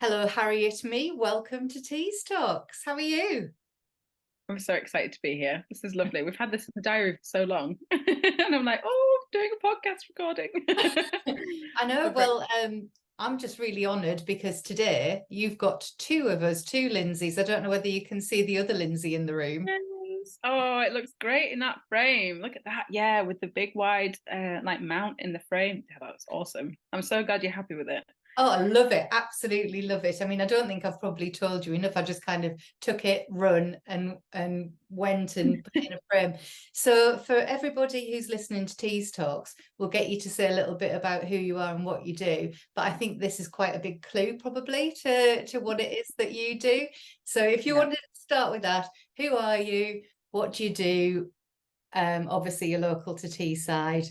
Hello, Harriet Mee. Welcome to Tees Talks. How are you? I'm so excited to be here. This is lovely. We've had this in the diary for so long. And I'm like, oh, I'm doing a podcast recording. I know. So great. I'm just really honoured because today you've got two of us, two Lindsays. I don't know whether you can see the other Lindsay in the room. Yes. Oh, it looks great in that frame. Look at that. Yeah, with the big wide like mount in the frame. Yeah, that was awesome. I'm so glad you're happy with it. Oh, I love it. Absolutely love it. I mean, I don't think I've probably told you enough. I just kind of took it, run, and went and put it in a frame. So for everybody who's listening to Tees Talks, we'll get you to say a little bit about who you are and what you do. But I think this is quite a big clue probably to what it is that you do. So if you Yeah, wanted to start with that, who are you? What do you do? Obviously you're local to Teesside.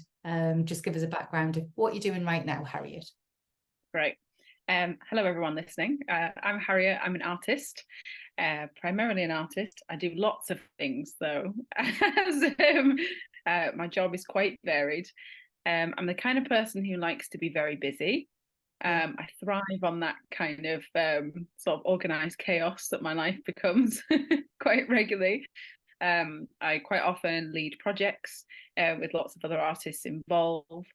Just give us a background of what you're doing right now, Harriet. great. Hello, everyone listening. I'm Harriet. I'm an artist, primarily an artist. I do lots of things, though. My job is quite varied. I'm the kind of person who likes to be very busy. Yeah. I thrive on that kind of sort of organized chaos that my life becomes quite regularly. I quite often lead projects with lots of other artists involved,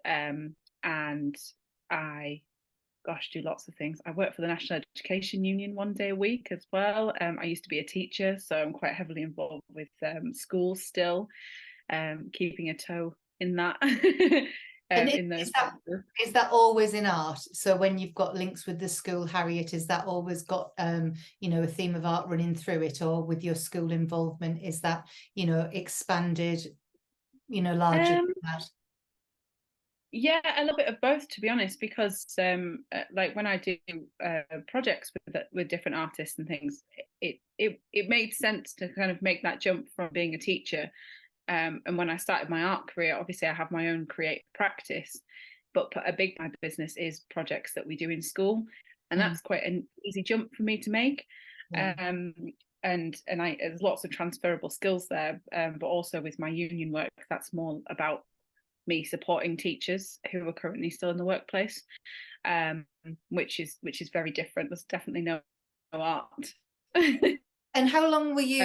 and I do lots of things. I work for the National Education Union one day a week as well. I used to be a teacher, so I'm quite heavily involved with schools still, keeping a toe in that. And In those places. is that always in art? So when you've got links with the school, Harriet, is that always got a theme of art running through it, or with your school involvement, is that, expanded, larger than Um, that? yeah, a little bit of both, to be honest, because like when I do projects with different artists and things, it made sense to kind of make that jump from being a teacher. And when I started my art career, obviously I have my own creative practice, but a big my business is projects that we do in school, and Mm, that's quite an easy jump for me to make. yeah. Um, and there's lots of transferable skills there, but also with my union work, that's more about me supporting teachers who are currently still in the workplace, um, which is very different. There's definitely no art. And how long were you,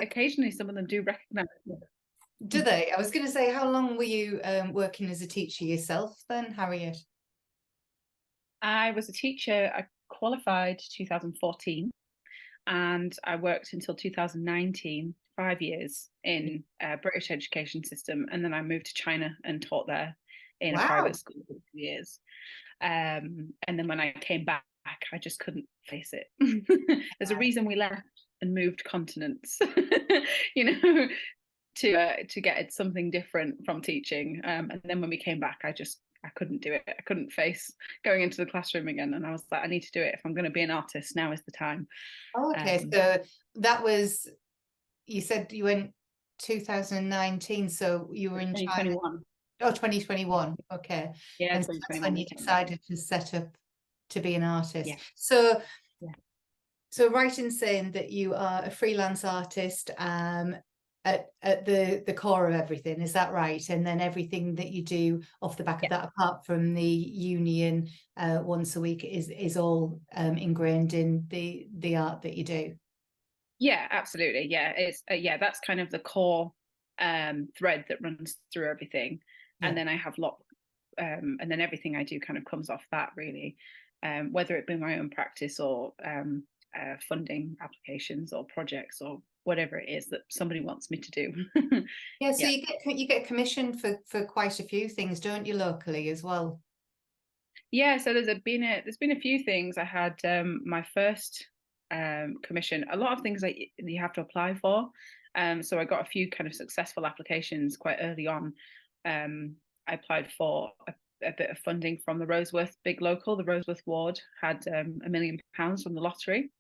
Occasionally, some of them do recognise. do they? I was going to say, how long were you working as a teacher yourself then, Harriet? I was a teacher. I qualified 2014, and I worked until 2019, 5 years in British education system, and then I moved to China and taught there in a private Wow. school for 2 years. And then when I came back, I just couldn't face it. There's a reason we left and moved continents, you know, to get something different from teaching. And then when we came back, I couldn't do it. I couldn't face going into the classroom again. And I was like, I need to do it. If I'm going to be an artist, now is the time. Oh, okay. Um, So that was, you said you went 2019, so you were in China. 2021. Oh, 2021. Okay. Yeah, And so that's when 2021 you we came back. decided to set up to be an artist. Yeah. Yeah. So right in saying that you are a freelance artist, at the core of everything, is that right? And then everything that you do off the back of Yeah. that, apart from the union once a week, is all ingrained in the art that you do. Yeah, absolutely. Yeah, it's that's kind of the core thread that runs through everything. And Yeah. then I have and then everything I do kind of comes off that really, whether it be my own practice or funding applications or projects or whatever it is that somebody wants me to do. Yeah, so Yeah. you get commissioned for quite a few things, don't you, locally as well? Yeah, so there's been a few things. I had my first commission. A lot of things that you have to apply for. So I got a few kind of successful applications quite early on. I applied for a bit of funding from the Roseworth Big Local. The Roseworth ward had £1 million from the lottery,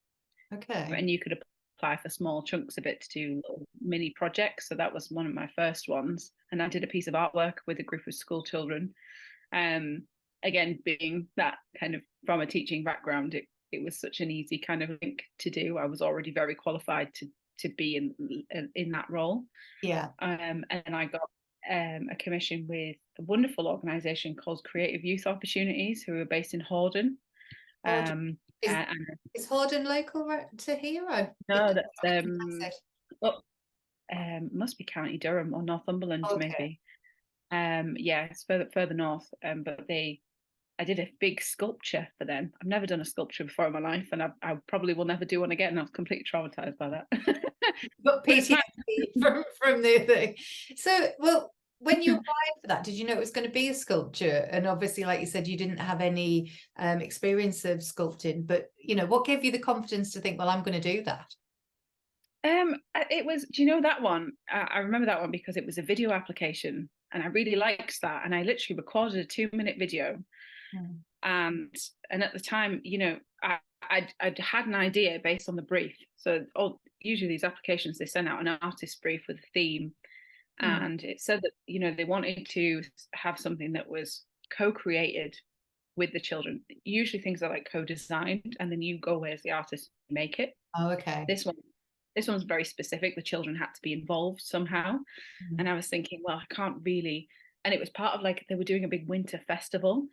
Okay. and you could apply for small chunks of it to do little mini projects. So that was one of my first ones, and I did a piece of artwork with a group of school children. Um, Again, being that kind of from a teaching background, it was such an easy kind of link to do. I was already very qualified to be in that role. Yeah. And I got a commission with a wonderful organisation called Creative Youth Opportunities, who are based in Hordern. Horden. Is, and is Horden local to here? no, that's well, must be County Durham or Northumberland, okay. maybe. Yeah, it's further north. But I did a big sculpture for them. I've never done a sculpture before in my life, and I probably will never do one again. I was completely traumatized by that. But PTSD from the thing. So, well, when you applied for that, did you know it was going to be a sculpture? And obviously, like you said, you didn't have any experience of sculpting, but you know, what gave you the confidence to think, well, I'm going to do that? It was, do you know that one? I remember that one because it was a video application, and I really liked that. And I literally recorded a 2-minute video. And at the time, you know, I'd had an idea based on the brief. So usually these applications, they send out an artist brief with a theme. And it said that, you know, they wanted to have something that was co-created with the children. Usually things are like co-designed, and then you go away as the artist and make it. Oh, okay. This one's very specific. The children had to be involved somehow. And I was thinking, well, I can't really. And it was part of like, they were doing a big winter festival.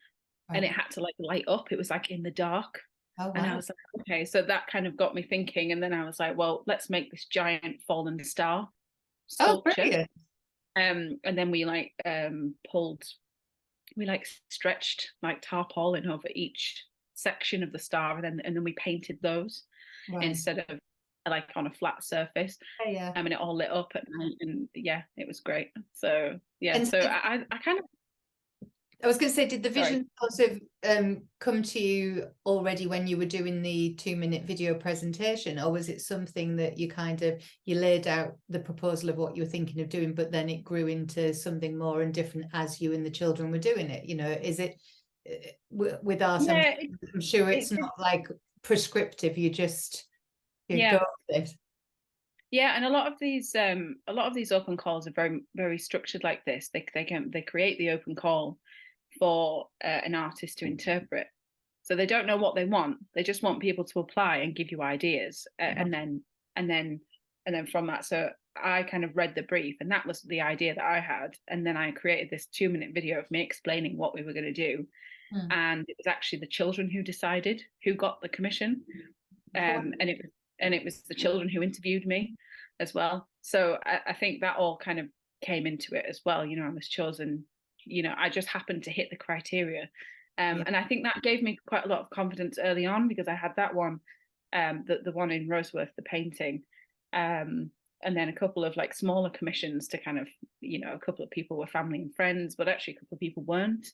And it had to like light up. It was like in the dark. Oh, wow. And I was like, okay, so that kind of got me thinking. And then I was like, well, let's make this giant fallen star sculpture. Oh, brilliant. And then we like stretched like tarpaulin over each section of the star, and then we painted those instead of like on a flat surface. Oh, yeah. And it all lit up at night, and yeah, it was great. So yeah, and so I kind of. I was going to say, did the vision sort of come to you already when you were doing the 2-minute video presentation, or was it something that you laid out the proposal of what you were thinking of doing, but then it grew into something more and different as you and the children were doing it? You know, is it with art? Yeah, I'm sure it's not like prescriptive. You go with it. Yeah, and a lot of these open calls are very, very structured like this. They create the open call for an artist to interpret. So they don't know what they want. They just want people to apply and give you ideas, and then from that. So I kind of read the brief, and that was the idea that I had. And then I created this 2-minute video of me explaining what we were going to do. And it was actually the children who decided who got the commission, and it was the children who interviewed me as well. So I think that all kind of came into it as well. You know, I was chosen. You know, I just happened to hit the criteria. And I think that gave me quite a lot of confidence early on, because I had that one, the one in Roseworth, the painting, and then a couple of like smaller commissions to kind of, you know, a couple of people were family and friends, but actually a couple of people weren't.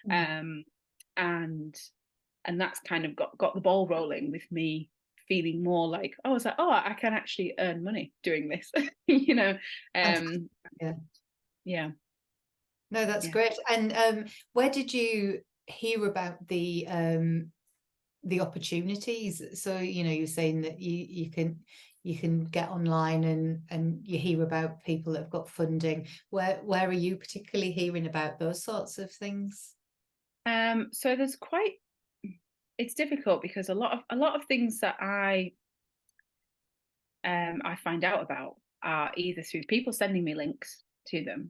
And that's kind of got the ball rolling with me feeling more like, I was like, I can actually earn money doing this, you know. Yeah. No, that's great. And where did you hear about the opportunities? So, you know, you're saying that you can get online and you hear about people that have got funding. Where are you particularly hearing about those sorts of things? So it's difficult, because a lot of things that I find out about are either through people sending me links to them.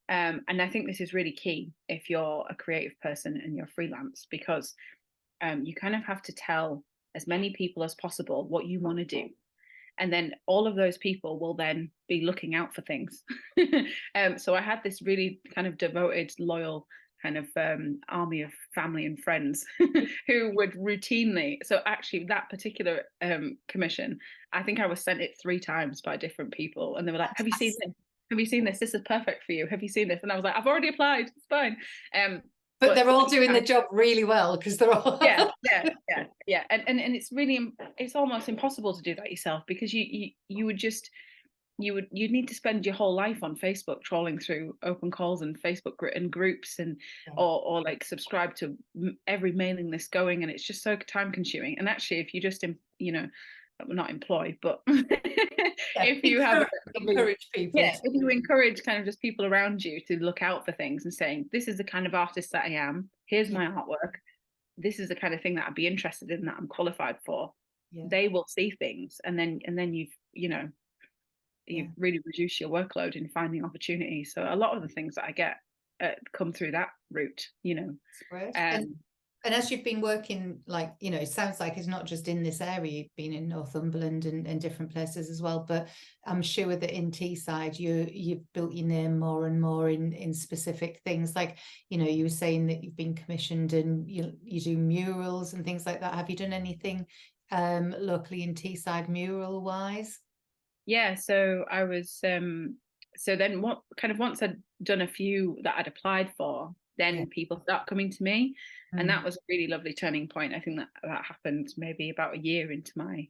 And I think this is really key if you're a creative person and you're freelance, because you kind of have to tell as many people as possible what you want to do. And then all of those people will then be looking out for things. So I had this really kind of devoted, loyal kind of army of family and friends who would routinely. So actually that particular commission, I think I was sent it 3 times by different people. And they were like, have you seen this? Have you seen this? This is perfect for you. Have you seen this? And I was like, I've already applied. It's fine. But they're all doing the job really well, because they're all yeah. And it's almost impossible to do that yourself, because you'd need to spend your whole life on Facebook trawling through open calls and Facebook and groups, and or like subscribe to every mailing list going, and it's just so time consuming. And actually, if you just not employ, but if you encourage people, if you encourage kind of just people around you to look out for things and saying, this is the kind of artist that I am, here's my artwork, this is the kind of thing that I'd be interested in, that I'm qualified for, they will see things, and then you've really reduced your workload in finding opportunities. So a lot of the things that I get come through that route, you know. That's great. And as you've been working, like, you know, it sounds like it's not just in this area, you've been in Northumberland and different places as well, but I'm sure that in Teesside you've built your name more and more in specific things. Like, you know, you were saying that you've been commissioned and you do murals and things like that. Have you done anything locally in Teesside mural wise? Yeah, so I was so then what kind of once I'd done a few that I'd applied for, Yeah. then people start coming to me. And Mm. that was a really lovely turning point. I think that happened maybe about a year into my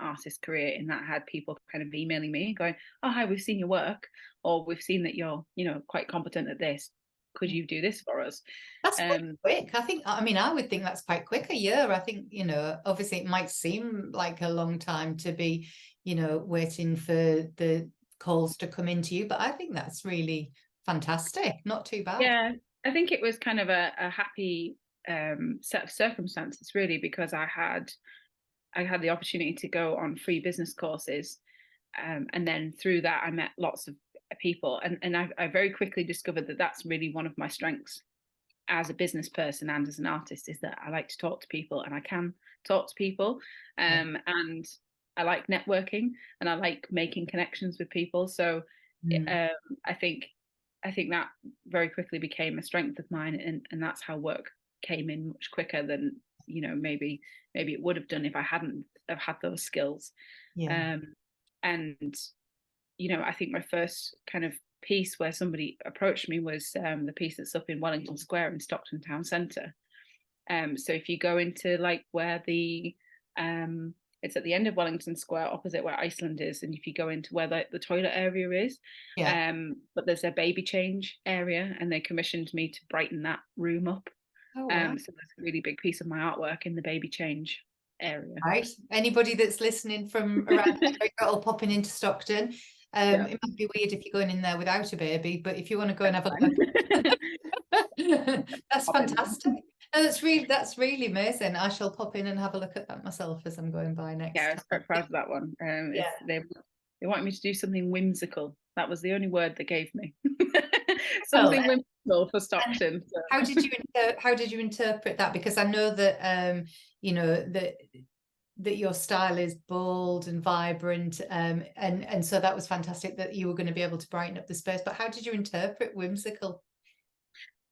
artist career, in that I had people kind of emailing me going, "Oh, hi, we've seen your work, or we've seen that you're, you know, quite competent at this. Could you do this for us?" That's quite quick. I think, I mean, I would think that's quite quick, a year. I think, you know, obviously it might seem like a long time to be, you know, waiting for the calls to come into you, but I think that's really fantastic. Not too bad. Yeah, I think it was kind of a happy set of circumstances, really, because I had the opportunity to go on free business courses, and then through that I met lots of people, and I very quickly discovered that that's really one of my strengths as a business person and as an artist, is that I like to talk to people, and I can talk to people, Yeah. and I like networking, and I like making connections with people. So Mm. I think that very quickly became a strength of mine, and that's how work came in much quicker than, you know, maybe it would have done if I hadn't have had those skills. Yeah. And you know, I think my first kind of piece where somebody approached me was the piece that's up in Wellington Square in Stockton Town Centre. So if you go into like where the it's at the end of Wellington Square, opposite where Iceland is, and if you go into where the toilet area is, Yeah. but there's a baby change area, and they commissioned me to brighten that room up. Oh, wow. So there's a really big piece of my artwork in the baby change area. Right. Anybody that's listening from around the area or popping into Stockton, Yeah. it might be weird if you're going in there without a baby, but if you want to go and have a That's look, that's Pop in. fantastic. No, that's really amazing. I shall pop in and have a look at that myself as I'm going by next Yeah, I time. was quite proud of that one. Yeah. They wanted me to do something whimsical. That was the only word they gave me. Well, Something whimsical for and Stockton. So. how did you interpret that? Because I know that you know that your style is bold and vibrant, and so that was fantastic that you were going to be able to brighten up the space. But how did you interpret whimsical?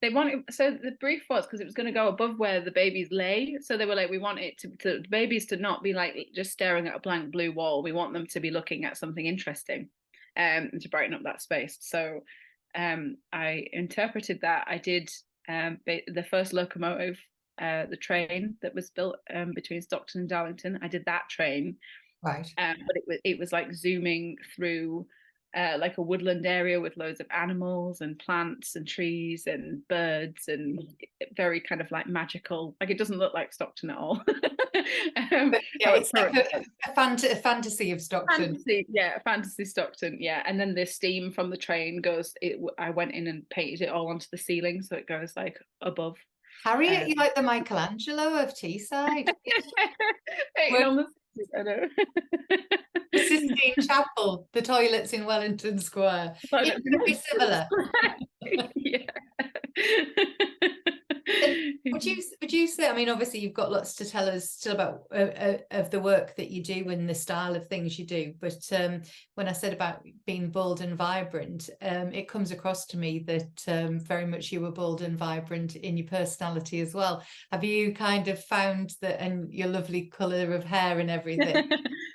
They wanted, so the brief was, because it was going to go above where the babies lay, so they were like, we want it to the babies to not be like just staring at a blank blue wall. We want them to be looking at something interesting, and to brighten up that space. So I interpreted that. I did the first locomotive, the train that was built between Stockton and Darlington. I did that train, Right. but it was like zooming through like a woodland area with loads of animals and plants and trees and birds, and very kind of like magical. Like, it doesn't look like Stockton at all. But yeah, it's like a fantasy of Stockton. Fantasy, yeah, fantasy Stockton, yeah. And then the steam from the train goes. I went in and painted it all onto the ceiling, so it goes like above. Harriet, you like the Michelangelo of Teesside? Painting on the. I know. The Sistine Chapel, the toilets in Wellington Square. It's very similar. Yeah. Would you say, I mean, obviously you've got lots to tell us still about of the work that you do and the style of things you do, but when I said about being bold and vibrant, it comes across to me that very much you were bold and vibrant in your personality as well. Have you kind of found that, and your lovely colour of hair and everything?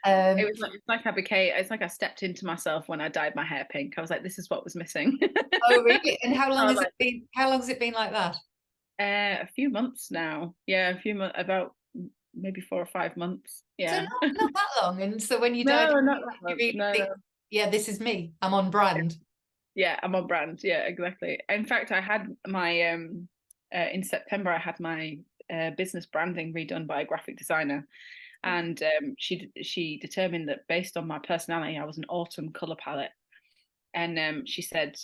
It's like I stepped into myself when I dyed my hair pink. I was like, this is what was missing. Oh, really? And how long has it been? How long has it been like that? A few months now. Yeah, a few months, about maybe 4 or 5 months. Yeah. So not that long. And so when you dyed, No, not that you much. really No, think, no. yeah, this is me. I'm on brand. Yeah, I'm on brand. Yeah, exactly. In fact, I had my in September, I had my business branding redone by a graphic designer, and she determined that based on my personality, I was an autumn color palette. And she said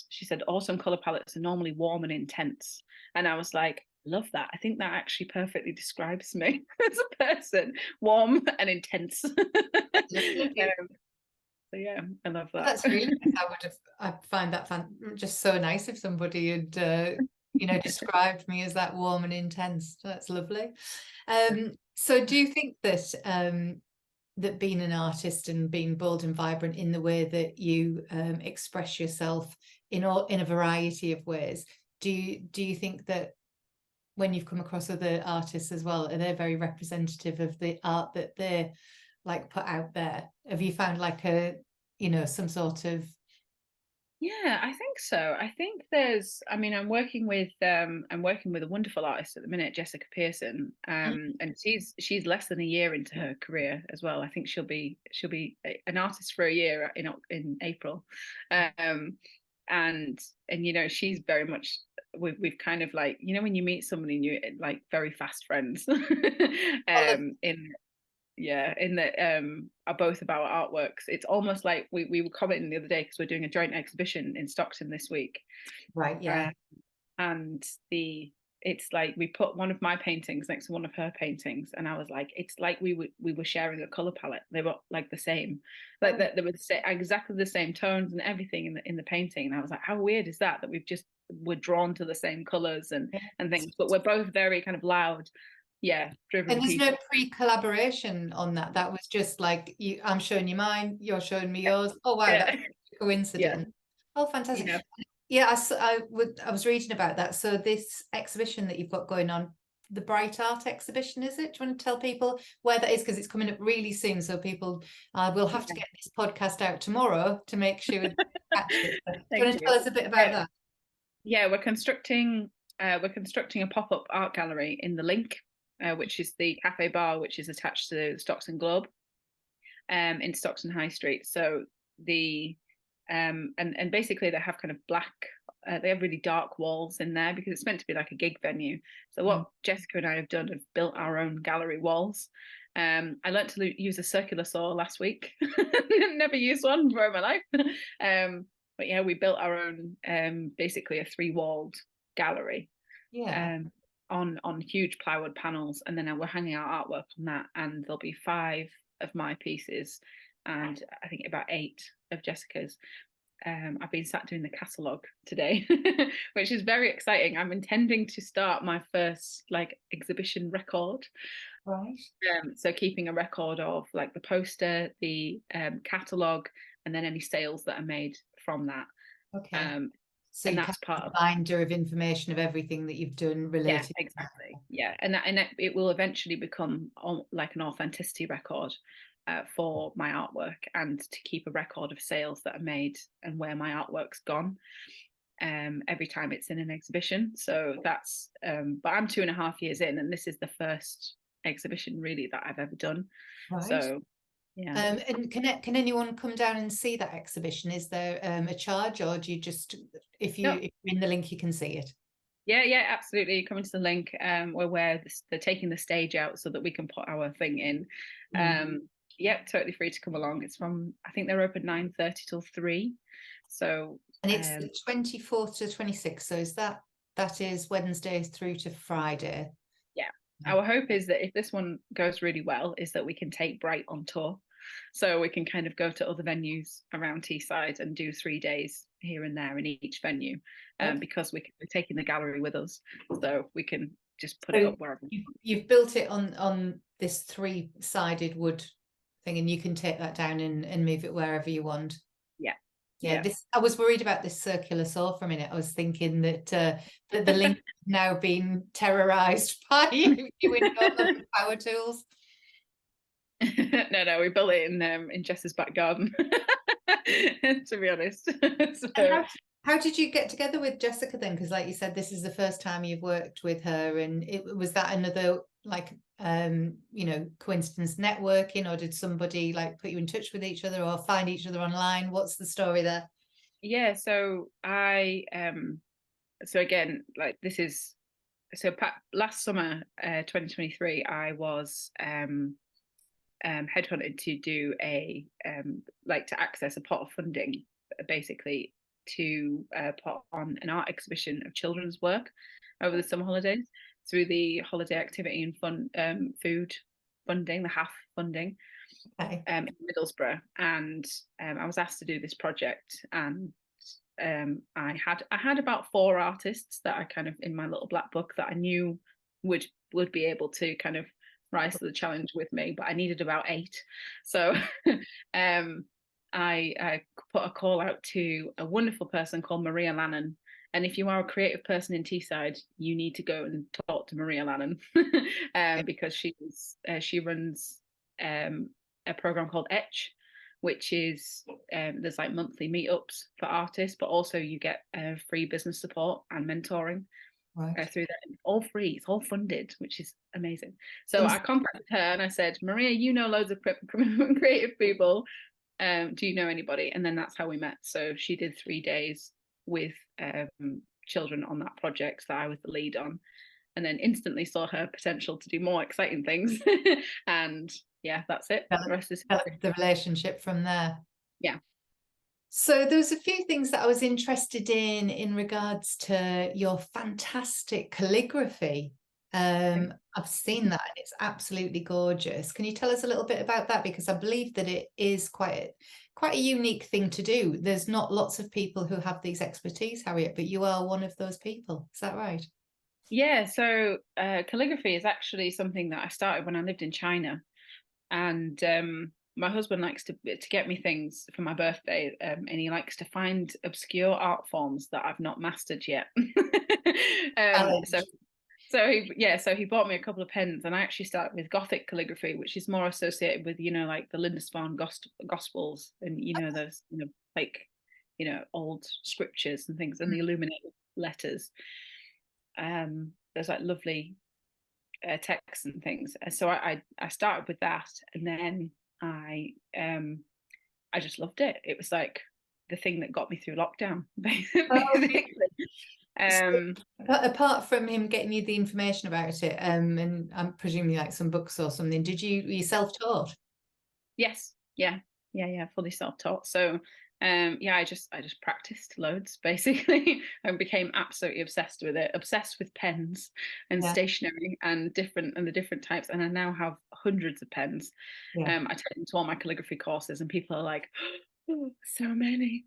autumn color palettes are normally warm and intense, and I was like, love that. I think that actually perfectly describes me as a person, warm and intense. So yeah, I love that. That's really nice. I find that just so nice if somebody had described me as that warm and intense. That's lovely. So do you think that that being an artist and being bold and vibrant in the way that you express yourself in a variety of ways, do you think that when you've come across other artists as well, are they very representative of the art that they like put out there? Have you found like some sort of... Yeah, I think so. I think there's, I mean, I'm working with a wonderful artist at the minute, Jessica Pearson. And she's less than a year into her career as well. I think she'll be an artist for a year in April. And she's very much, we've kind of like, when you meet somebody and you're like very fast friends. In that are both about artworks. It's almost like we were commenting the other day because we're doing a joint exhibition in Stockton this week, Right, yeah. And it's like we put one of my paintings next to one of her paintings, and I was like, it's like we were sharing a color palette. They were like the same, like that. They were exactly the same tones and everything in the painting. And I was like, how weird is that we're drawn to the same colors and things, but we're both very kind of loud, driven And there's people. no pre-collaboration on that. That was just like I'm showing you mine, you're showing me yours. Oh wow, that's a coincidence. Oh, fantastic. Yeah, I was reading about that. So this exhibition that you've got going on, the Bright Art exhibition, is it? Do you want to tell people where that is? Because it's coming up really soon. So people will have to get this podcast out tomorrow to make sure they catch it. Do you want to tell us a bit about that? Yeah, we're constructing a pop-up art gallery in the Link, which is the cafe bar, which is attached to the Stockton Globe, in Stockton High Street. So and basically they have kind of black, they have really dark walls in there because it's meant to be like a gig venue. So what Jessica and I have done, have built our own gallery walls. I learned to use a circular saw last week. Never used one before in my life. But yeah, we built our own, basically a 3-walled gallery. Yeah. On huge plywood panels, and then we're hanging our artwork on that, and there'll be 5 of my pieces and I think about 8 of Jessica's. I've been sat doing the catalogue today, which is very exciting. I'm intending to start my first like exhibition record. Right. So keeping a record of like the poster, the catalogue, and then any sales that are made from that. Okay. So and you that's part of a binder of information of everything that you've done related. Yeah, exactly. Yeah, and it will eventually become like an authenticity record for my artwork, and to keep a record of sales that are made and where my artwork's gone every time it's in an exhibition. So that's but I'm 2.5 years in, and this is the first exhibition really that I've ever done. Right. So yeah. And can anyone come down and see that exhibition? Is there a charge, or do you just, if you're in the Link, you can see it? Yeah, absolutely. Come into the Link, where they're taking the stage out so that we can put our thing in. Totally free to come along. It's from, I think they're open 9:30 till 3. So and it's the 24th to 26th. So that is Wednesday through to Friday. Yeah. Our hope is that if this one goes really well, is that we can take Bright on tour. So we can kind of go to other venues around Teesside and do 3 days here and there in each venue, because we're taking the gallery with us, so we can just put it up wherever. You've built it on this 3-sided wood thing, and you can take that down and move it wherever you want. Yeah. I was worried about this circular saw for a minute. I was thinking that the Link now being terrorized by you with power tools. No, we built it in Jess's back garden, to be honest. So, how did you get together with Jessica then? Because like you said, this is the first time you've worked with her, and was that another like coincidence networking, or did somebody like put you in touch with each other or find each other online? What's the story there? Yeah, so I so again, like this is last summer 2023 I was headhunted to do to access a pot of funding, basically to put on an art exhibition of children's work over the summer holidays through the holiday activity and fun food funding, the HAF funding, in Middlesbrough. And I was asked to do this project, and I had about 4 artists that I kind of, in my little black book, that I knew would be able to kind of rise to the challenge with me, but I needed about 8. So I put a call out to a wonderful person called Maria Lannan. And if you are a creative person in Teesside, you need to go and talk to Maria Lannan because she runs a program called Etch, which is there's like monthly meetups for artists, but also you get free business support and mentoring through that. All free, it's all funded, which is amazing. So I contacted her and I said, Maria, you know loads of creative people. Do you know anybody? And then that's how we met. So she did 3 days with children on that project that I was the lead on, and then instantly saw her potential to do more exciting things. And yeah, that's it. The rest is the relationship from there. Yeah. So there's a few things that I was interested in regards to your fantastic calligraphy. I've seen that, and it's absolutely gorgeous. Can you tell us a little bit about that? Because I believe that it is quite a unique thing to do. There's not lots of people who have these expertise, Harriet, but you are one of those people. Is that right? Yeah, so calligraphy is actually something that I started when I lived in China. And my husband likes to get me things for my birthday, and he likes to find obscure art forms that I've not mastered yet. So he bought me a couple of pens, and I actually started with Gothic calligraphy, which is more associated with, like the Lindisfarne Gospels, and those old scriptures and things, and the illuminated letters. There's like lovely texts and things. So I started with that, and then I just loved it. It was like the thing that got me through lockdown, basically. Apart from him getting you the information about it, and I'm presuming like some books or something, were you self-taught? Yes, yeah, fully self-taught. So I just practiced loads, basically, and became absolutely obsessed with it, obsessed with pens and stationery and the different types, and I now have hundreds of pens. I take them to all my calligraphy courses, and people are like, oh, so many.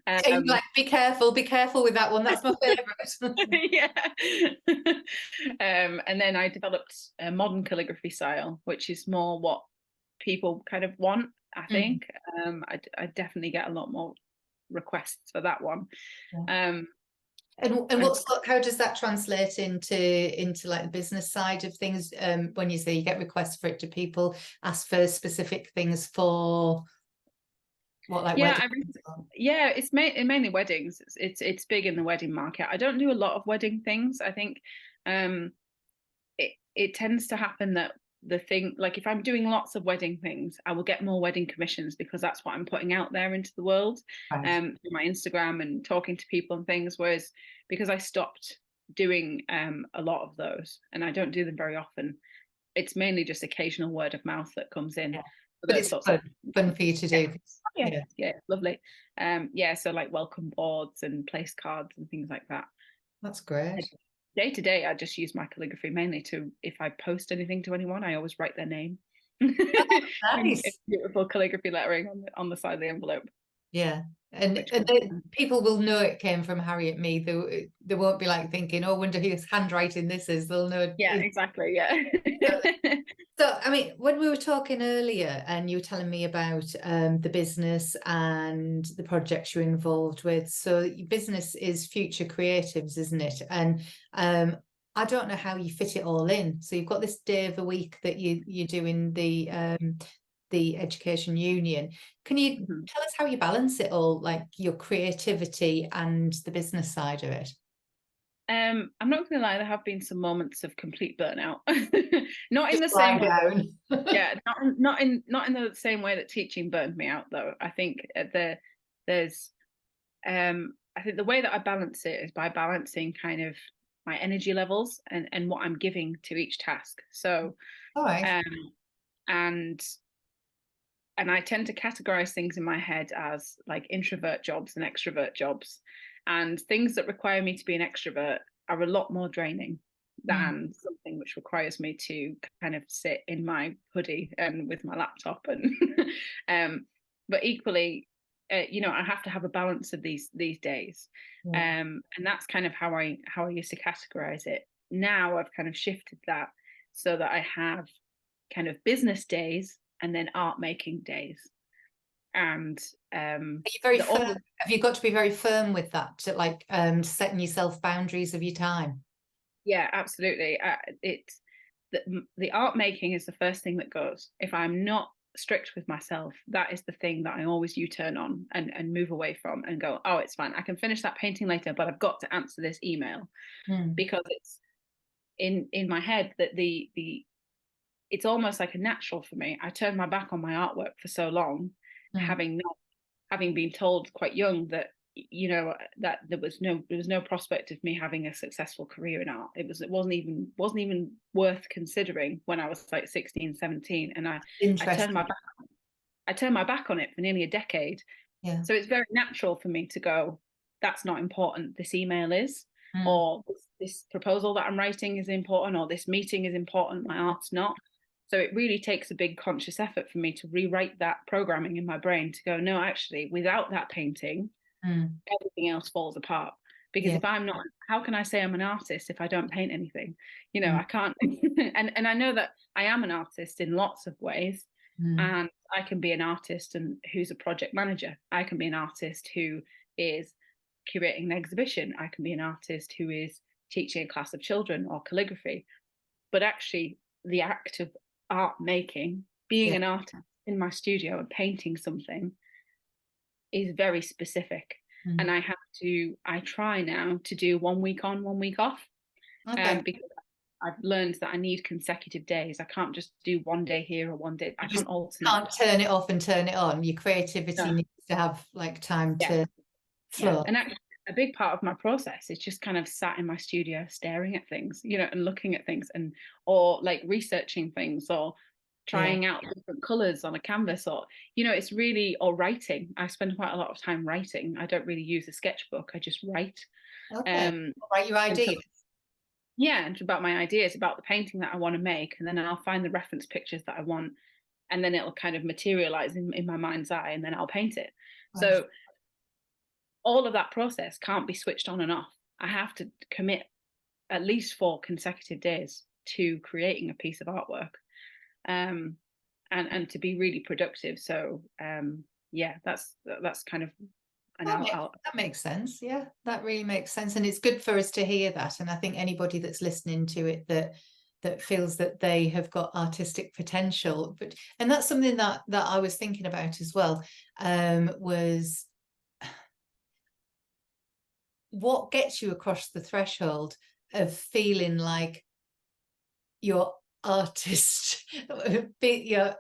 Like, be careful with that one, that's my favorite. Yeah. And then I developed a modern calligraphy style, which is more what people kind of want, I think. I definitely get a lot more requests for that one. And how does that translate into like the business side of things? When you say you get requests for it, do people ask for specific things for what, like weddings? It's mainly weddings. It's big in the wedding market. I don't do a lot of wedding things. I think it tends to happen that the thing, like if I'm doing lots of wedding things, I will get more wedding commissions because that's what I'm putting out there into the world, through my Instagram and talking to people and things. Whereas because I stopped doing a lot of those, and I don't do them very often, it's mainly just occasional word of mouth that comes in. But it's fun for you to do. Yeah, lovely. So like welcome boards and place cards and things like that. That's great. Day to day, I just use my calligraphy mainly to, if I post anything to anyone, I always write their name. Nice. Beautiful calligraphy lettering on the side of the envelope. Yeah, and people will know it came from Harriet Mee. They won't be like thinking, oh, I wonder whose handwriting this is. They'll know. Yeah, exactly. Yeah. So, I mean, when we were talking earlier and you were telling me about the business and the projects you're involved with, so your business is Future Creatives, isn't it? And I don't know how you fit it all in. So you've got this day of a week that you're doing the Education Union. Can you tell us how you balance it all, like your creativity and the business side of it? I'm not gonna lie, there have been some moments of complete burnout. Not in the same way. Yeah, not in the same way that teaching burned me out, though. I think I think the way that I balance it is by balancing kind of my energy levels and what I'm giving to each task. So and I tend to categorize things in my head as like introvert jobs and extrovert jobs. And things that require me to be an extrovert are a lot more draining than something which requires me to kind of sit in my hoodie and with my laptop. And but equally, you know, I have to have a balance of these days. And that's kind of how I used to categorize it. Now I've kind of shifted that so that I have kind of business days and then art making days. And Are you very firm? Have you got to be very firm with that, to like setting yourself boundaries of your time? Yeah, absolutely. It's the art making is the first thing that goes. If I'm not strict with myself, that is the thing that I always U-turn on and move away from and go, oh, it's fine. I can finish that painting later, but I've got to answer this email because it's in my head that it's almost like a natural for me. I turned my back on my artwork for so long, having been told quite young that, you know, that there was no prospect of me having a successful career in art. It wasn't even worth considering when I was like 16, 17. And I turned my back on it for nearly a decade. Yeah. So it's very natural for me to go, that's not important. This email is, or this proposal that I'm writing is important, or this meeting is important. My art's not. So it really takes a big conscious effort for me to rewrite that programming in my brain to go, no, actually, without that painting, everything else falls apart. Because if I'm not, how can I say I'm an artist if I don't paint anything? You know, I can't. and I know that I am an artist in lots of ways. And I can be an artist and who's a project manager. I can be an artist who is curating an exhibition. I can be an artist who is teaching a class of children or calligraphy. But actually, the act of art making, being an artist in my studio and painting something is very specific. And I try now to do 1 week on, 1 week off. Because I've learned that I need consecutive days. I can't just do 1 day here or 1 day. I can't alternate. Can't turn it off and turn it on. Your creativity needs to have like time to flow. And actually, a big part of my process is just kind of sat in my studio staring at things, you know, and looking at things or like researching things or trying out different colors on a canvas, or, you know, it's really, or writing. I spend quite a lot of time writing. I don't really use a sketchbook. I just write. Write your ideas. And about my ideas, about the painting that I want to make, and then I'll find the reference pictures that I want, and then it'll kind of materialize in my mind's eye, and then I'll paint it. So all of that process can't be switched on and off. I have to commit at least 4 consecutive days to creating a piece of artwork, and to be really productive. So that's kind of. That makes sense. Yeah, that really makes sense, and it's good for us to hear that. And I think anybody that's listening to it that feels that they have got artistic potential, and that's something that I was thinking about as well, was what gets you across the threshold of feeling like your artist, your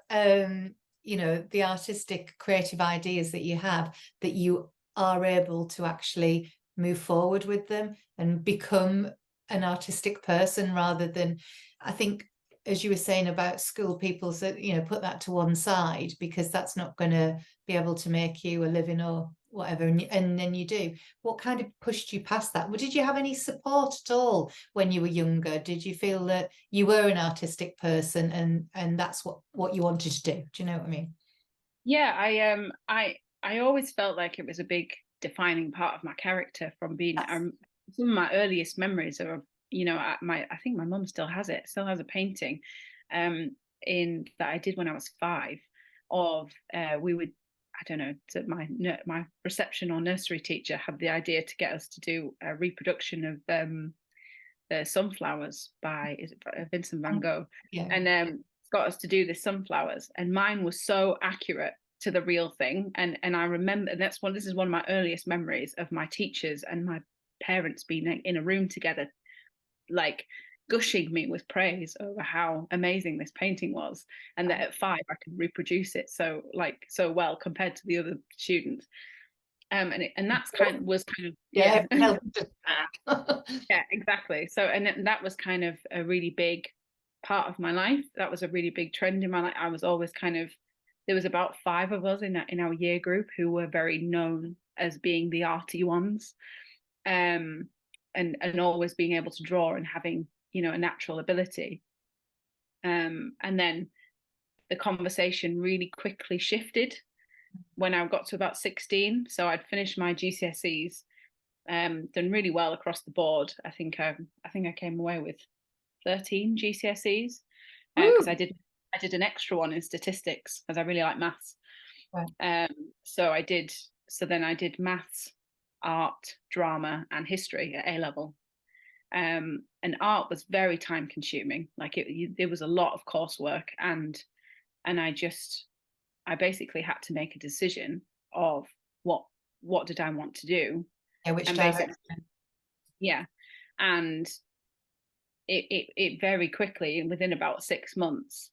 you know, the artistic creative ideas that you have, that you are able to actually move forward with them and become an artistic person, rather than, I think, as you were saying about school, people said, you know, put that to one side because that's not going to be able to make you a living or whatever, and then you do. What kind of pushed you past that? Well, did you have any support at all when you were younger? Did you feel that you were an artistic person and that's what you wanted to do? Do you know what I mean? Yeah, I always felt like it was a big defining part of my character from being some of my earliest memories are, you know, I think my mum still has a painting in that I did when I was 5 of we would, I don't know, my reception or nursery teacher had the idea to get us to do a reproduction of the sunflowers by Vincent van Gogh, and got us to do the sunflowers, and mine was so accurate to the real thing, and I remember, and this is one of my earliest memories of my teachers and my parents being in a room together, like gushing me with praise over how amazing this painting was, and that at 5 I could reproduce it so well compared to the other students. And that's was kind of yeah exactly. So and that was kind of a really big part of my life. That was a really big trend in my life. I was always kind of, there was about 5 of us in our year group who were very known as being the arty ones, and always being able to draw and having, you know, a natural ability. And then the conversation really quickly shifted when I got to about 16. So I'd finished my GCSEs, done really well across the board. I think I came away with 13 GCSEs because I did an extra one in statistics because I really like maths. Right. So then I did maths, art, drama, and history at A level. And art was very time consuming. Like there was a lot of coursework, and I basically had to make a decision of what did I want to do, Yeah, which and direction? basically, yeah, and it very quickly, within about 6 months,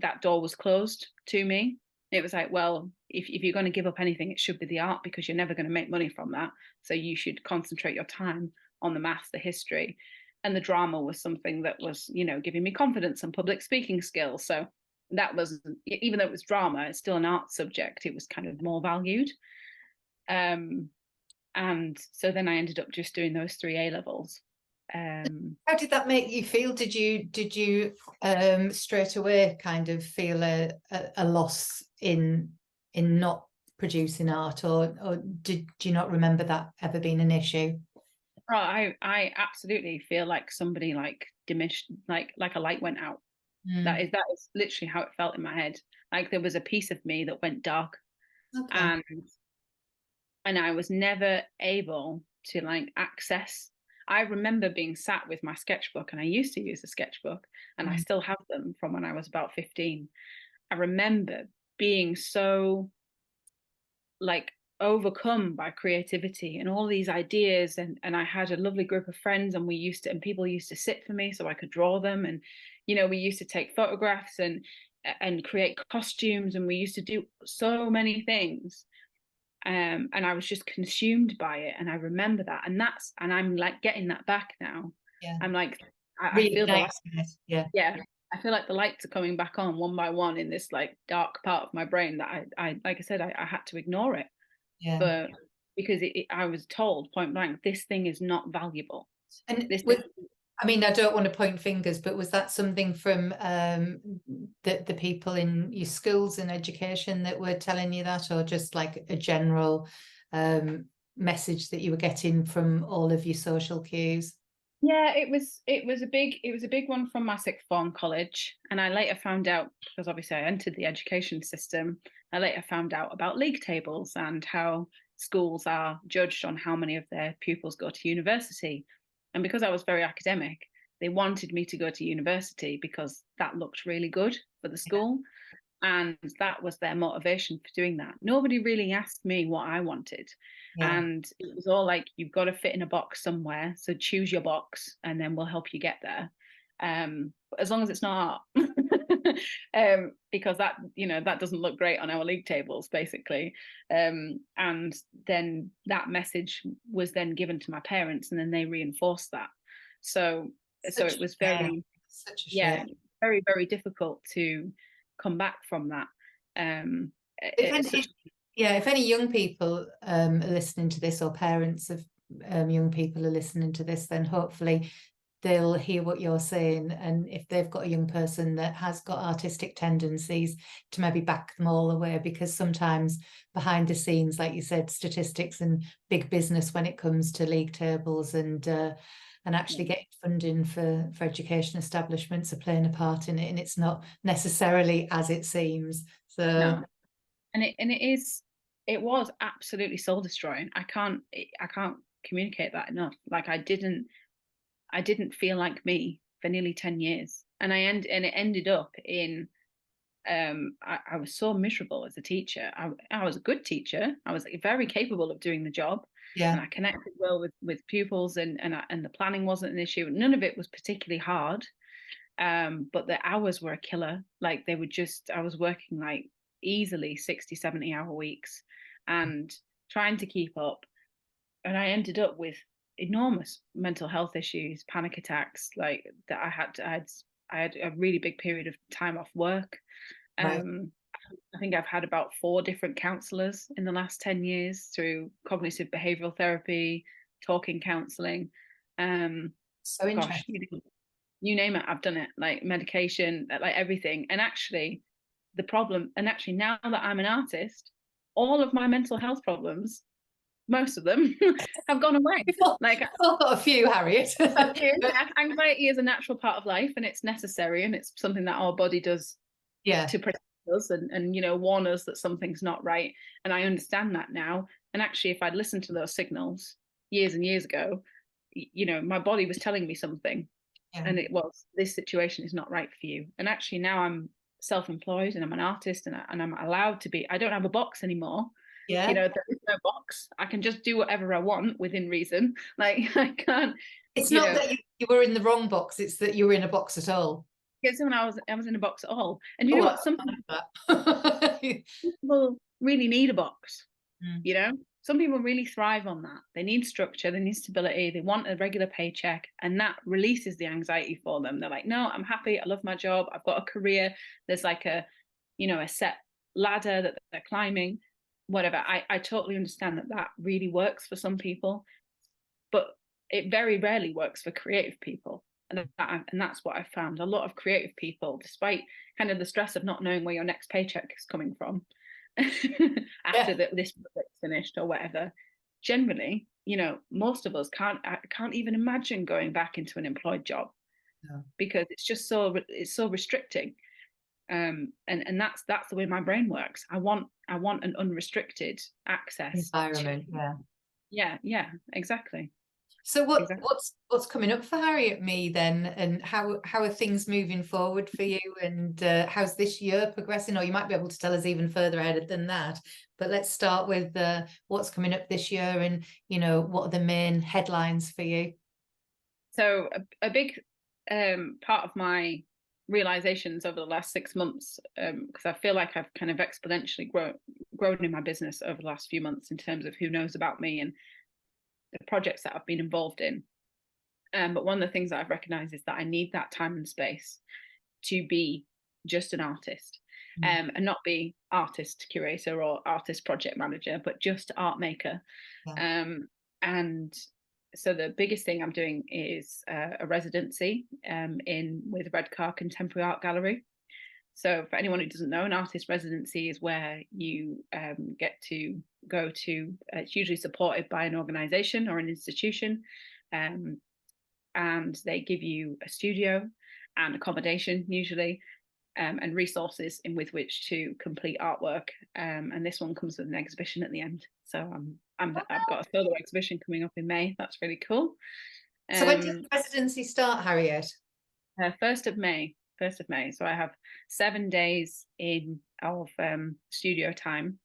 that door was closed to me. It was like, well, if you're going to give up anything, it should be the art, because you're never going to make money from that. So you should concentrate your time on the maths, the history, and the drama was something that was, giving me confidence and public speaking skills. So that was, even though it was drama, it's still an art subject. It was kind of more valued. And so then I ended up just doing those 3 A levels. How did that make you feel? Did you straight away kind of feel a loss in not producing art, or do you not remember that ever being an issue? Oh, I absolutely feel like somebody like diminished, like a light went out. That is literally how it felt in my head. Like there was a piece of me that went dark, Okay. and I was never able to like access. I remember being sat with my sketchbook, and I used to use a sketchbook, and I still have them from when I was about 15. I remember being so like overcome by creativity and all these ideas, and I had a lovely group of friends, and people used to sit for me so I could draw them, and we used to take photographs and create costumes, and we used to do so many things, and I was just consumed by it. And I remember that, and I'm like getting that back now. Yeah. I'm like, I feel the light. Yeah. Yeah, I feel like the lights are coming back on one by one in this like dark part of my brain that I like I said, I had to ignore it. Yeah. But because I was told point blank, this thing is not valuable. And This I mean, I don't want to point fingers, but was that something from the people in your schools and education that were telling you that, or just like a general message that you were getting from all of your social cues? Yeah, it was a big one from my sixth form college, and I later found out, because obviously I entered the education system. I later found out about league tables and how schools are judged on how many of their pupils go to university. And because I was very academic, they wanted me to go to university because that looked really good for the school. And that was their motivation for doing that. Nobody really asked me what I wanted. Yeah. And it was all like, you've got to fit in a box somewhere. So choose your box and then we'll help you get there. But as long as it's not art. Because that doesn't look great on our league tables, basically. And then that message was then given to my parents, and then they reinforced that. So it was very, such a yeah, shame. very, very difficult to come back from that. If any young people are listening to this, or parents of young people are listening to this, then hopefully they'll hear what you're saying. And if they've got a young person that has got artistic tendencies, to maybe back them all away, because sometimes behind the scenes, like you said, statistics and big business when it comes to league tables and actually getting funding for education establishments are playing a part in it, and it's not necessarily as it seems. So no. And it was absolutely soul destroying. I can't communicate that enough. Like I didn't feel like me for nearly 10 years. And it ended up in I was so miserable as a teacher. I was a good teacher. I was very capable of doing the job. yeah, And I connected well with pupils, and the planning wasn't an issue. None of it was particularly hard. But the hours were a killer. Like I was working like easily 60, 70-hour weeks and trying to keep up. And I ended up with enormous mental health issues, panic attacks, like that I had a really big period of time off work. right. I think I've had about 4 different counselors in the last 10 years through cognitive behavioral therapy, talking counseling. So Gosh, interesting. you name it, I've done it, like medication, like everything. And actually now that I'm an artist, all of my mental health problems, most of them, have gone away. Like, I've got a few, Harriet. anxiety is a natural part of life, and it's necessary, and it's something that our body does to protect us and warn us that something's not right. And I understand that now. And actually, if I'd listened to those signals years and years ago, my body was telling me something, and it was, this situation is not right for you. And actually now I'm self-employed and I'm an artist, and I'm allowed to be. I don't have a box anymore. There is no box. I can just do whatever I want within reason. Like, I can't. It's not that you were in the wrong box, it's that you were in a box at all. Because when I was in a box at all. And you know what? Some people really need a box. Some people really thrive on that. They need structure, they need stability, they want a regular paycheck, and that releases the anxiety for them. They're like, no, I'm happy, I love my job, I've got a career, there's like a set ladder that they're climbing, whatever. I totally understand that really works for some people, but it very rarely works for creative people. And that's what I've found. A lot of creative people, despite kind of the stress of not knowing where your next paycheck is coming from after this project's finished or whatever, generally, most of us can't even imagine going back into an employed job because it's just so restricting. And that's the way my brain works. I want an unrestricted access environment. Yeah, exactly. So what's coming up for Harriet Mee then, and how are things moving forward for you, and how's this year progressing? Or you might be able to tell us even further ahead than that, but let's start with what's coming up this year, and what are the main headlines for you? So a big part of my realizations over the last 6 months, because I feel like I've kind of exponentially grown in my business over the last few months in terms of who knows about me and the projects that I've been involved in. But one of the things that I've recognized is that I need that time and space to be just an artist, and not be artist curator or artist project manager, but just art maker. And so the biggest thing I'm doing is a residency with Redcar Contemporary Art Gallery. So for anyone who doesn't know, an artist residency is where you get to go to, it's usually supported by an organisation or an institution, and they give you a studio and accommodation usually, and resources with which to complete artwork. And this one comes with an exhibition at the end. So I've got a solo exhibition coming up in May. That's really cool. So when does the residency start, Harriet? 1st of May. So I have 7 days of studio time,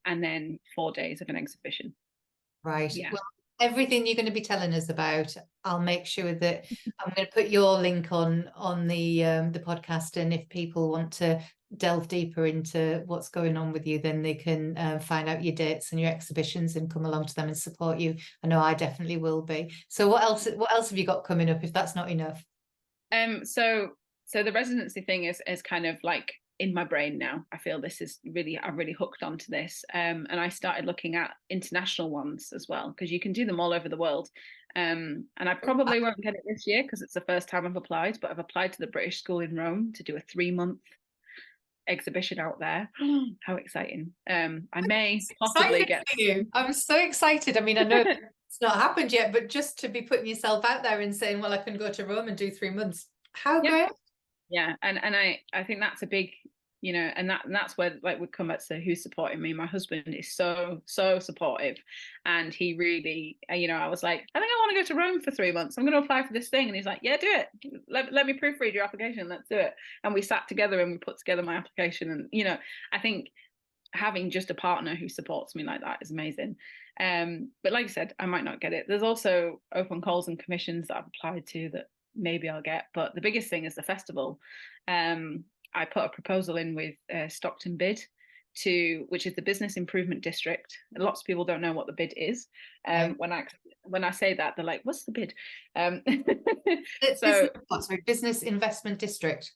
and then 4 days of an exhibition. Right. Yeah. Well, everything you're going to be telling us about, I'll make sure that I'm going to put your link on the podcast, and if people want to delve deeper into what's going on with you, then they can find out your dates and your exhibitions and come along to them and support you. I know I definitely will be. So what else have you got coming up, if that's not enough? So the residency thing is kind of like in my brain now. I feel I'm really hooked onto this. And I started looking at international ones as well, because you can do them all over the world. And I probably won't get it this year because it's the first time I've applied, but I've applied to the British School in Rome to do a 3-month exhibition out there. How exciting. I may possibly get you. I'm so excited. I mean, I know it's not happened yet, but just to be putting yourself out there and saying, well, I can go to Rome and do 3 months. How great. Yeah, and I think that's a big, and that's where we come back to who's supporting me. My husband is so supportive, and he really, I was like, I think I want to go to Rome for 3 months. I'm going to apply for this thing, and he's like, yeah, do it. Let me proofread your application. Let's do it. And we sat together and we put together my application, and I think having just a partner who supports me like that is amazing. But like I said, I might not get it. There's also open calls and commissions that I've applied to that maybe I'll get, but the biggest thing is the festival. I put a proposal in with Stockton Bid, which is the Business Improvement District. Lots of people don't know what the bid is. When I say that, they're like, "What's the bid?" Business Investment District.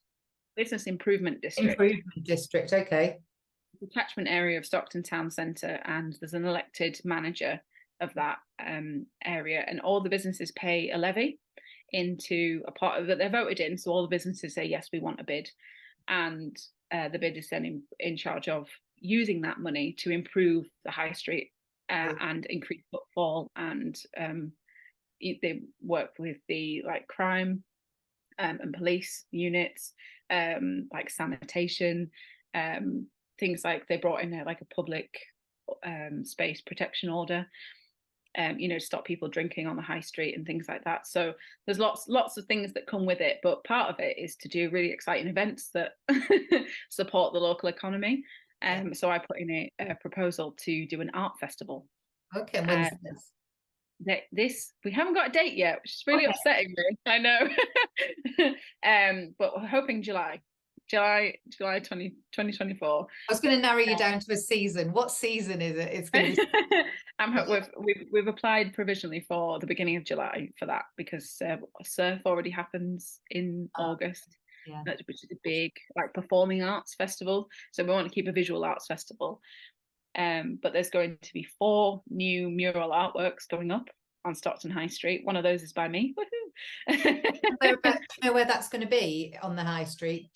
Business Improvement District. Improvement District. Okay. The catchment area of Stockton Town Centre, and there's an elected manager of that area, and all the businesses pay a levy into a pot that they're voted in. So all the businesses say, yes, we want a bid, and the bid is then in charge of using that money to improve the high street and increase footfall, and they work with the like crime and police units, like sanitation, things like they brought in like a public space protection order, you know, to stop people drinking on the high street and things like that. So there's lots of things that come with it, but part of it is to do really exciting events that support the local economy. So I put in a proposal to do an art festival. Okay, and when's this? We haven't got a date yet, which is really upsetting me. I know. But we're hoping July 2024. I was going to narrow you down to a season. What season is it? It's going to be we've applied provisionally for the beginning of July for that, because surf already happens in August, which is a big like performing arts festival. So we want to keep a visual arts festival. But there's going to be 4 new mural artworks going up on Stockton High Street. One of those is by me. Do you know where that's going to be on the high street?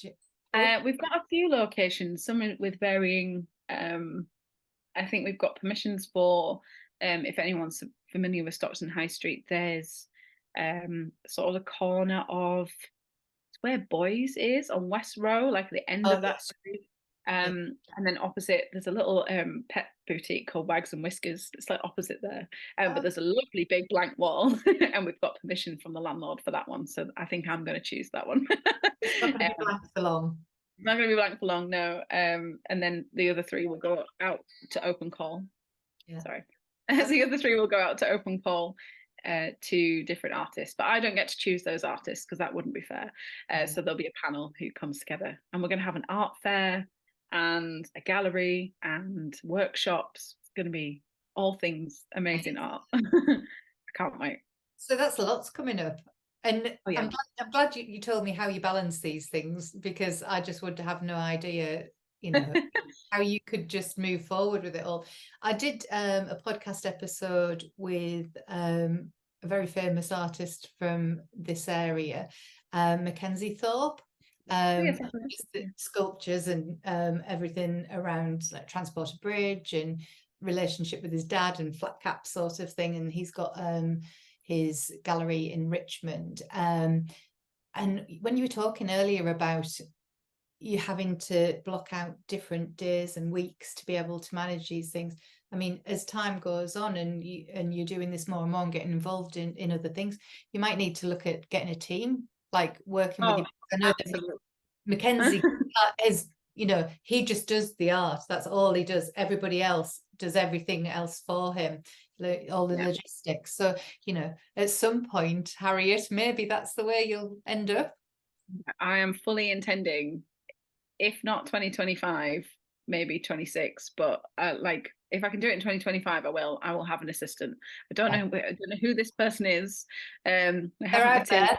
We've got a few locations, some with varying. I think we've got permissions for, if anyone's familiar with Stockton High Street, there's sort of the corner of where Boys is on West Row, like the end of that street. And then opposite, there's a little pet boutique called Wags and Whiskers. It's like opposite there. But there's a lovely big blank wall, and we've got permission from the landlord for that one. So I think I'm going to choose that one. It's not going to be blank for long. Not going to be blank for long, no. And then the other 3 will go out to open call. Sorry. The other 3 will go out to open call to different artists, but I don't get to choose those artists because that wouldn't be fair. So there'll be a panel who comes together, and we're going to have an art fair and a gallery and workshops. It's going to be all things amazing art. I can't wait. So that's lots coming up. And I'm glad you told me how you balance these things, because I just would have no idea, you know, how you could just move forward with it all. I did a podcast episode with a very famous artist from this area, Mackenzie Thorpe. Sculptures and everything around like Transporter Bridge and relationship with his dad and flat cap sort of thing, and he's got his gallery in Richmond, and when you were talking earlier about you having to block out different days and weeks to be able to manage these things, I mean, as time goes on and you're doing this more and more and getting involved in other things, you might need to look at getting a team, like working with you. I know that Mackenzie is, you know, he just does the art. That's all he does. Everybody else does everything else for him, all the logistics. So, you know, at some point, Harriet, maybe that's the way you'll end up. I am fully intending, if not 2025, maybe 26, but like if I can do it in 2025, I will have an assistant. I don't know who this person is. They're out there.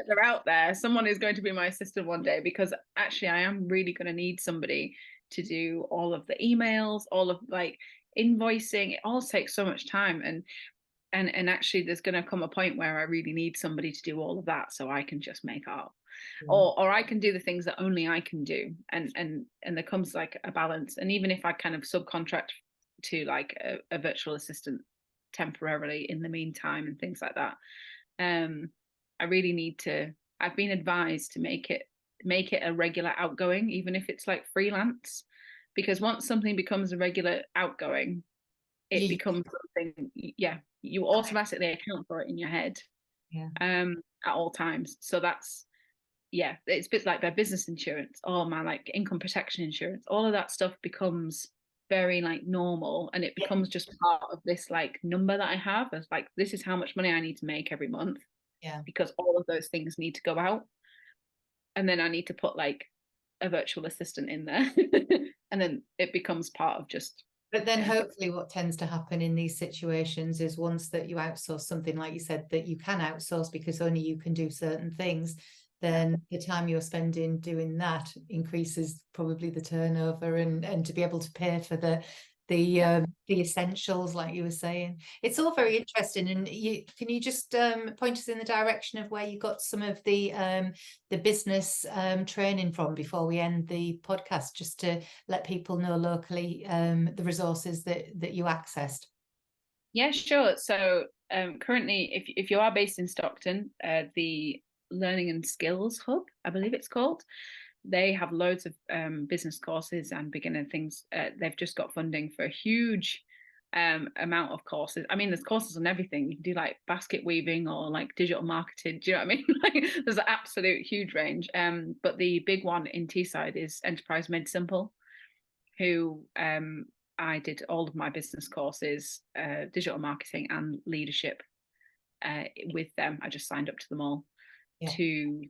They're out there. Someone is going to be my assistant one day, because actually I am really going to need somebody to do all of the emails, all of like invoicing. It all takes so much time, and actually there's going to come a point where I really need somebody to do all of that, so I can just make art. Or I can do the things that only I can do, and there comes like a balance. And even if I kind of subcontract to like a virtual assistant temporarily in the meantime and things like that, I really need to, I've been advised to make it a regular outgoing, even if it's like freelance, because once something becomes a regular outgoing, it becomes something, you automatically account for it in your head at all times. So that's, it's a bit like their business insurance or my like income protection insurance. All of that stuff becomes very like normal, and it becomes just part of this like number that I have as like, this is how much money I need to make every month, because all of those things need to go out, and then I need to put like a virtual assistant in there and then it becomes part of just. But then hopefully what tends to happen in these situations is once that you outsource something, like you said, that you can outsource because only you can do certain things, then the time you're spending doing that increases probably the turnover and to be able to pay for the the essentials, like you were saying. It's all very interesting. And can you just point us in the direction of where you got some of the business training from before we end the podcast, just to let people know locally the resources that you accessed? Yeah, sure. So currently, if you are based in Stockton, the Learning and Skills Hub, I believe it's called, they have loads of business courses and beginner things. They've just got funding for a huge amount of courses. I mean, there's courses on everything. You can do like basket weaving or like digital marketing. Do you know what I mean? Like, there's an absolute huge range. But the big one in Teesside is Enterprise Made Simple, who I did all of my business courses, digital marketing and leadership with them. I just signed up to them all to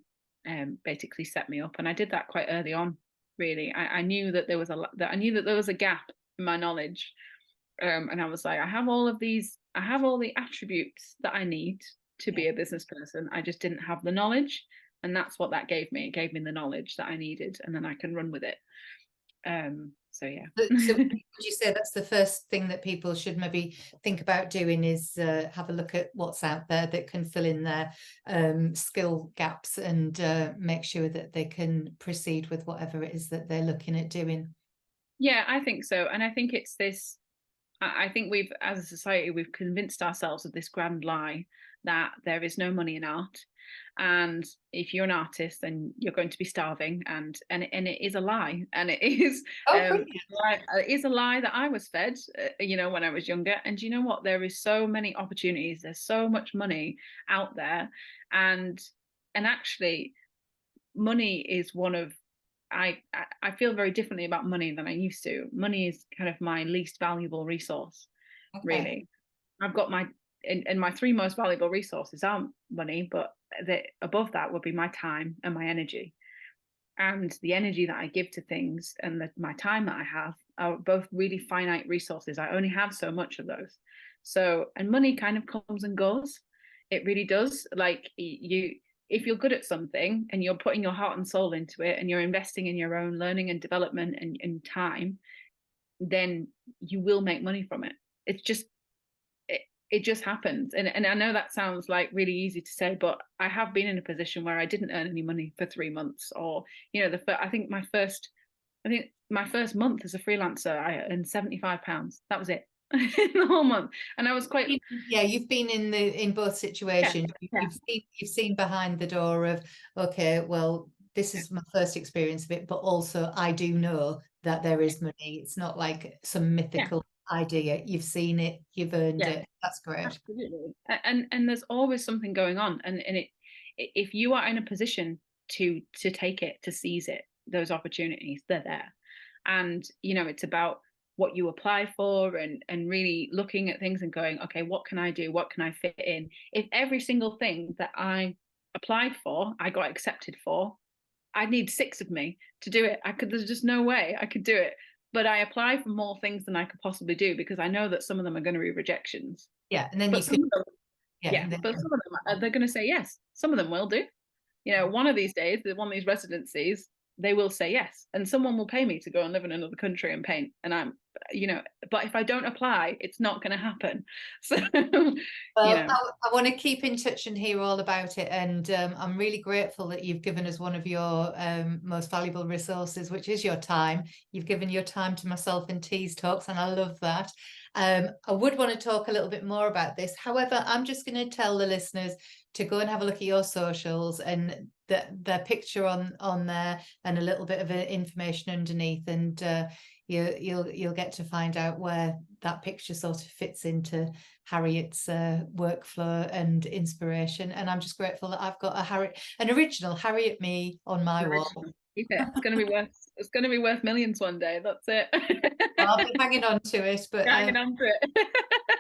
basically set me up, and I did that quite early on. Really, I knew that there was a gap in my knowledge, and I was like, I have all the attributes that I need to be a business person. I just didn't have the knowledge, and that's what that gave me. It gave me the knowledge that I needed, and then I can run with it. So yeah. So would you say that's the first thing that people should maybe think about doing, is have a look at what's out there that can fill in their skill gaps, and make sure that they can proceed with whatever it is that they're looking at doing? Yeah, I think so. And I think it's this, I think we've, as a society, we've convinced ourselves of this grand lie that there is no money in art. And if you're an artist, then you're going to be starving. And it is a lie. And it is, it is a lie that I was fed, when I was younger. And you know what? There is so many opportunities. There's so much money out there. And actually, money is one of, I feel very differently about money than I used to. Money is kind of my least valuable resource, really. I've got and my three most valuable resources aren't money, but above that would be my time and my energy. And the energy that I give to things and my time that I have are both really finite resources. I only have so much of those. So, and money kind of comes and goes. It really does. Like, if you're good at something and you're putting your heart and soul into it and you're investing in your own learning and development and time, then you will make money from it. It's just, it just happens. And I know that sounds like really easy to say, but I have been in a position where I didn't earn any money for 3 months, or, I think my first month as a freelancer, I earned £75. That was it. The whole month. And I was quite, you've been in both situations. You've seen behind the door of, okay, well, this is my first experience of it, but also I do know that there is money. It's not like some mythical idea. You've seen it, you've earned it. That's great. Absolutely. And there's always something going on, and if you are in a position to take it, to seize it, those opportunities, they're there. And it's about what you apply for, and really looking at things and going, okay, what can I do? What can I fit in? If every single thing that I applied for, I got accepted for, I need 6 of me to do it. There's just no way I could do it. But I apply for more things than I could possibly do, because I know that some of them are going to be rejections. Yeah, and then but some of them, but some of them they're going to say yes. Some of them will do. One of these days, one of these residencies, they will say yes, and someone will pay me to go and live in another country and paint. And I'm, but if I don't apply, it's not going to happen. So, well, I want to keep in touch and hear all about it. And I'm really grateful that you've given us one of your most valuable resources, which is your time. You've given your time to myself in Tees Talks, and I love that. I would want to talk a little bit more about this. However, I'm just going to tell the listeners to go and have a look at your socials and their picture on there, and a little bit of information underneath, and you'll get to find out where that picture sort of fits into Harriet's workflow and inspiration. And I'm just grateful that I've got an original Harriet Mee on my wall. It's going to be worth millions one day. That's it. I'll be hanging on to it, but hanging on to it.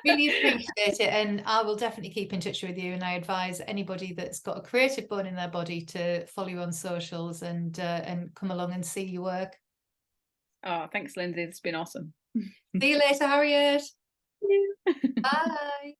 really appreciate it, and I will definitely keep in touch with you. And I advise anybody that's got a creative bone in their body to follow you on socials and come along and see your work. Oh, thanks, Lindsay. It's been awesome. See you later, Harriet. Bye.